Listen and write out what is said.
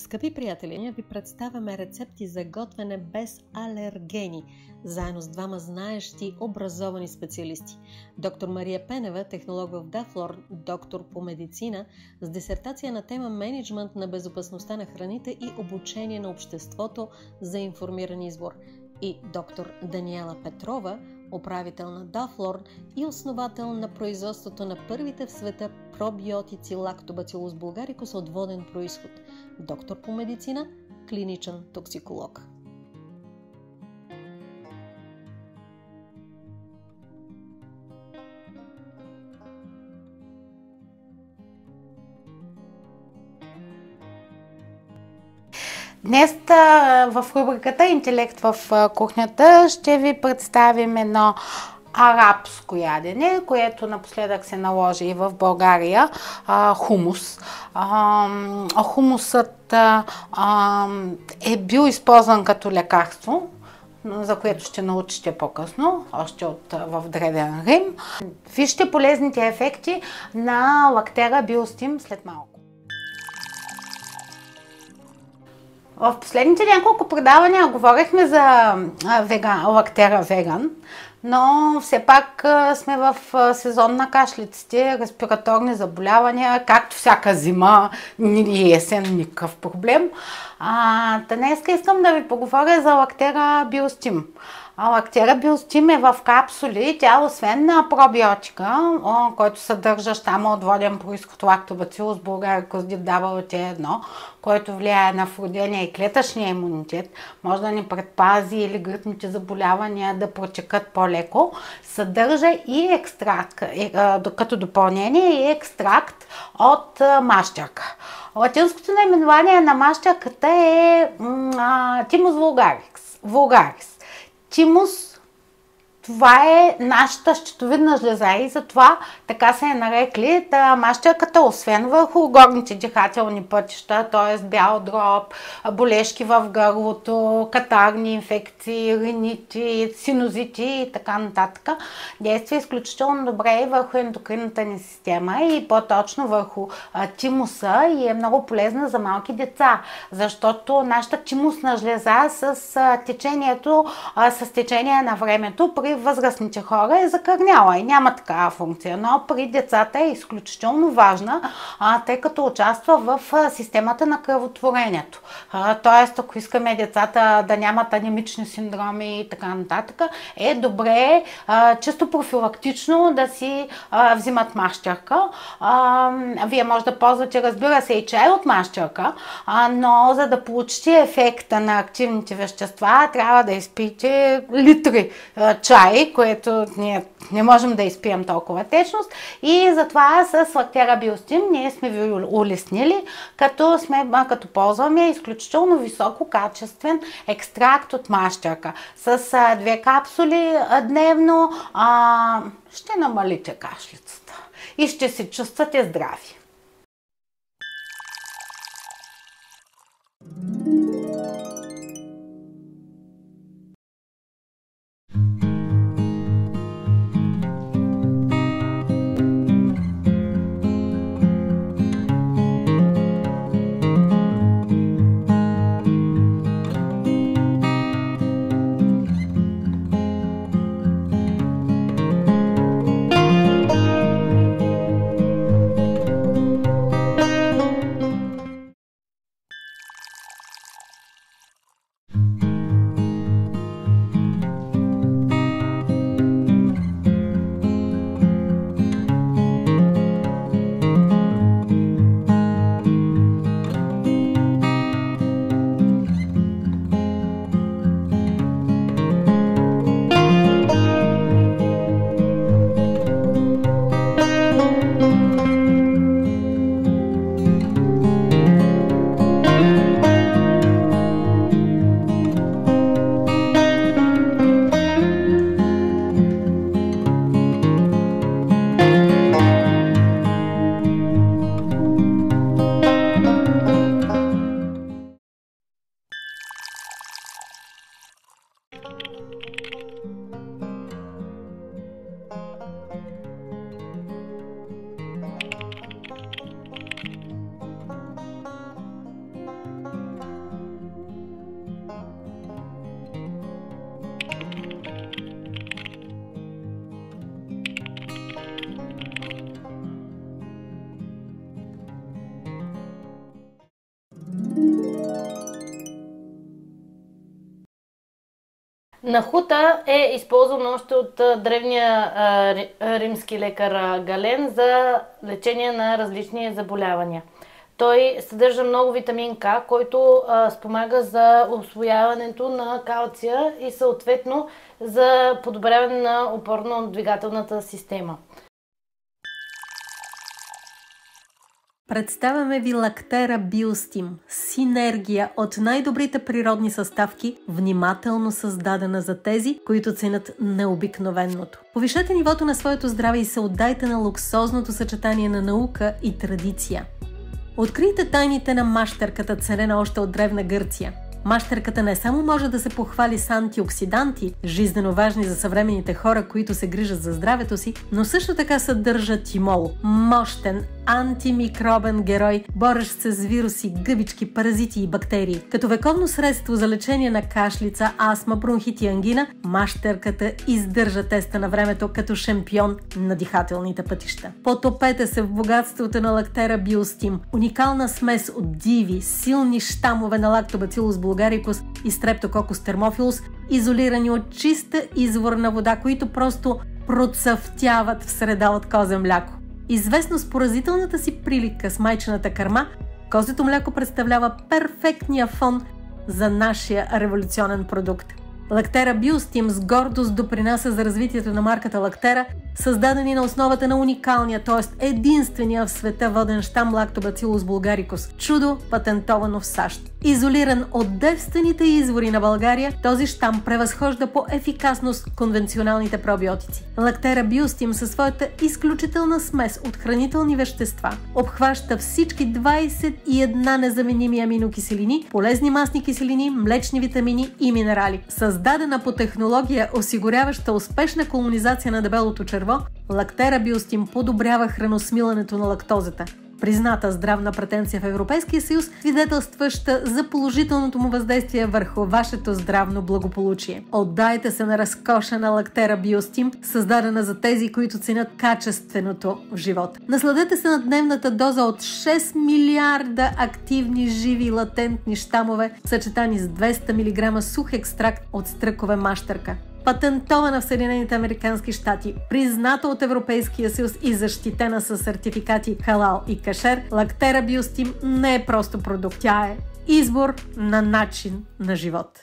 Скъпи приятели, ние ви представяме рецепти за готвене без алергени, заедно с двама знаещи, образовани специалисти. Доктор Мария Пенева, технолог в Дафлор, доктор по медицина, с дисертация на тема менеджмент на безопасността на храните и обучение на обществото за информиран избор. И доктор Даниела Петрова, управител на Дафлор и основател на производството на първите в света пробиотици Lactobacillus bulgaricus от воден произход, доктор по медицина, клиничен токсиколог. Днес в рубриката Интелект в кухнята ще ви представим едно арабско ядене, което напоследък се наложи и в България – хумус. Хумусът е бил използван като лекарство, за което ще научите по-късно, още в Древен Рим. Вижте полезните ефекти на лактера биостим след малко. В последните няколко предавания говорихме за лактера веган, но все пак сме в сезон на кашлиците, респираторни заболявания, както всяка зима и есен, никакъв проблем. Днес искам да ви поговоря за лактера биостим. Лактера биостим е в капсули. Тя освен на пробиотика, който съдържа щама от воден произход Lactobacillus bulgaricus DWT1, който влияе на вродения и клетъчния имунитет, може да ни предпази или грипните заболявания да протекат по-леко, съдържа и екстракт, като допълнение и екстракт от мащърка. Латинското наименование на мащърката е Thymus vulgaris. Тимус, това е нашата щитовидна жлеза и затова така се е нарекли мащърката, освен върху горните дихателни пътища, т.е. бял дроб, болешки в гърлото, катарни инфекции, ринити, синузити и така нататък. Действа изключително добре и върху ендокринната ни система и по-точно върху тимуса и е много полезна за малки деца, защото нашата тимусна жлеза с течение на времето при възрастните хора е закърняла и няма такава функция, но при децата е изключително важна, тъй като участва в системата на кръвотворението. Тоест, ако искаме децата да нямат анемични синдроми и така нататък, е добре чисто профилактично да си взимат мащърка. Вие може да ползвате, разбира се, и чай от мащърка, но за да получите ефекта на активните вещества, трябва да изпиете литри чай, което ние не можем да изпием толкова течност и затова с лактера биостим ние сме ви улеснили, като ползваме изключително висококачествен екстракт от мащърка. С 2 капсули дневно ще намалите кашлицата и ще се чувствате здрави. Нахута е използван още от древния римски лекар Гален за лечение на различни заболявания. Той съдържа много витамин К, който спомага за усвояването на калция и съответно за подобряване на опорно-двигателната система. Представяме ви Лактера Биостим – синергия от най-добрите природни съставки, внимателно създадена за тези, които ценят необикновеното. Повишете нивото на своето здраве и се отдайте на луксозното съчетание на наука и традиция. Открийте тайните на мащерката, ценена още от древна Гърция. Мащерката не само може да се похвали с антиоксиданти, жизнено важни за съвременните хора, които се грижат за здравето си, но също така съдържа тимол – мощен антимикробен герой, борещ се с вируси, гъбички, паразити и бактерии. Като вековно средство за лечение на кашлица, астма, бронхит и ангина, мащерката издържа теста на времето като шампион на дихателните пътища. Потопете се в богатството на Лактера Биостим, уникална смес от диви, силни щамове на Lactobacillus bulgaricus и Streptococcus thermophilus, изолирани от чиста изворна вода, които просто процъфтяват в среда от козе мляко. Известно с поразителната си прилика с майчината кърма, козето мляко представлява перфектния фон за нашия революционен продукт. Лактера Биостим с гордост допринася за развитието на марката Лактера, създадени на основата на уникалния, т.е. единствения в света воден щам Lactobacillus bulgaricus. Чудо, патентовано в САЩ. Изолиран от девствените извори на България, този щам превъзхожда по ефикасност конвенционалните пробиотици. Лактера Биостим със своята изключителна смес от хранителни вещества обхваща всички 21 незаменими аминокиселини, полезни масни киселини, млечни витамини и минерали. Създадена по технология, осигуряваща успешна колонизация на дебелото черво, Лактера Биостим подобрява храносмилането на лактозата. Призната здравна претенция в Европейския съюз, свидетелстваща за положителното му въздействие върху вашето здравно благополучие. Отдайте се на разкоша на Лактера Биостим, създадена за тези, които ценят качественото в живота. Насладете се на дневната доза от 6 милиарда активни живи латентни щамове, съчетани с 200 мг сух екстракт от стръкове мащерка. Патентована в Съединените американски щати, призната от Европейския съюз и защитена с сертификати халал и кашер, Лактера Биостим не е просто продукт, тя е избор на начин на живот.